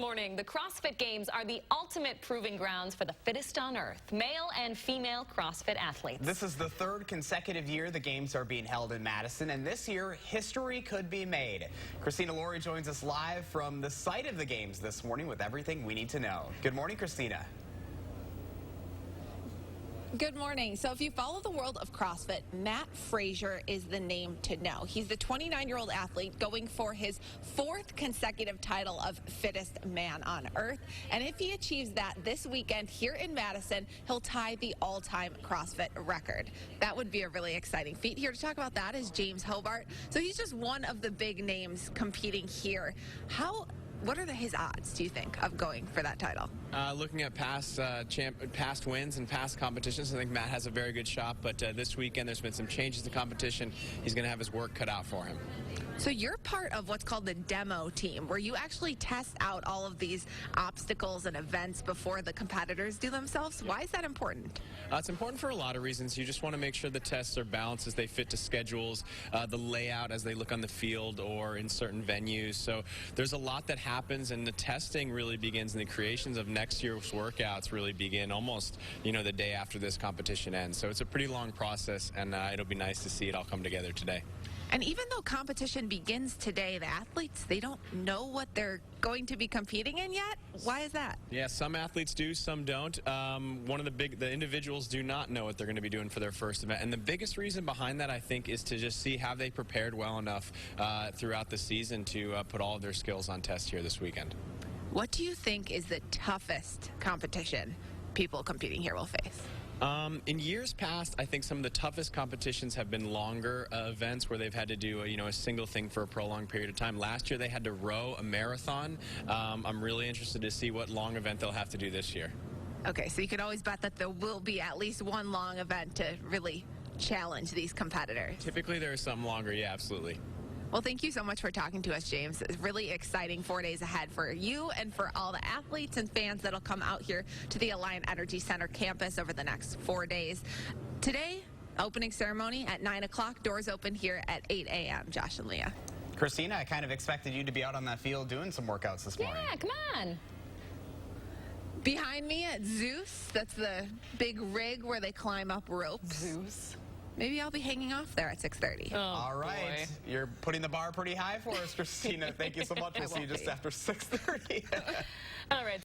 morning. The CrossFit Games are the ultimate proving grounds for the fittest on earth, male and female CrossFit athletes. This is the third consecutive year the Games are being held in Madison, and this year, history could be made. Christina Laurie joins us live from the site of the Games this morning with everything we need to know. Good morning, Christina. Good morning. So if you follow the world of CrossFit, Matt Frazier is the name to know. He's the 29-year-old athlete going for his fourth consecutive title of fittest man on earth. And if he achieves that this weekend here in Madison, he'll tie the all-time CrossFit record. That would be a really exciting feat. Here to talk about that is James Hobart. So he's just one of the big names competing here. What are his odds, do you think, of going for that title? Looking at past wins and past competitions, I think Matt has a very good shot, but this weekend there's been some changes to competition. He's going to have his work cut out for him. So you're part of what's called the demo team, where you actually test out all of these obstacles and events before the competitors do themselves. Why is that important? It's important for a lot of reasons. You just want to make sure the tests are balanced as they fit to schedules, the layout as they look on the field or in certain venues. So there's a lot that happens, and the testing really begins, and the creations of next year's workouts really begin almost, the day after this competition ends. So it's a pretty long process, and it'll be nice to see it all come together today. And even though competition begins today, the athletes, they don't know what they're going to be competing in yet. Why is that? Yeah, some athletes do, some don't. The individuals do not know what they're going to be doing for their first event. And the biggest reason behind that, I think, is to just see have they prepared well enough throughout the season to put all of their skills on test here this weekend. What do you think is the toughest competition people competing here will face? In years past, I think some of the toughest competitions have been longer events where they've had to do a single thing for a prolonged period of time. Last year they had to row a marathon. I'm really interested to see what long event they'll have to do this year. Okay, so you can always bet that there will be at least one long event to really challenge these competitors. Typically there is something longer, yeah, absolutely. Well, thank you so much for talking to us, James. It's really exciting 4 days ahead for you and for all the athletes and fans that'll come out here to the Alliant Energy Center campus over the next 4 days. Today, opening ceremony at 9 o'clock. Doors open here at 8 a.m. Josh and Leah. Christina, I kind of expected you to be out on that field doing some workouts this morning. Yeah, come on. Behind me at Zeus, that's the big rig where they climb up ropes. Zeus. Maybe I'll be hanging off there at 6:30. Oh, all right. boy. You're putting the bar pretty high for us, Christina. Thank you so much. We'll see you just after 6:30. All right.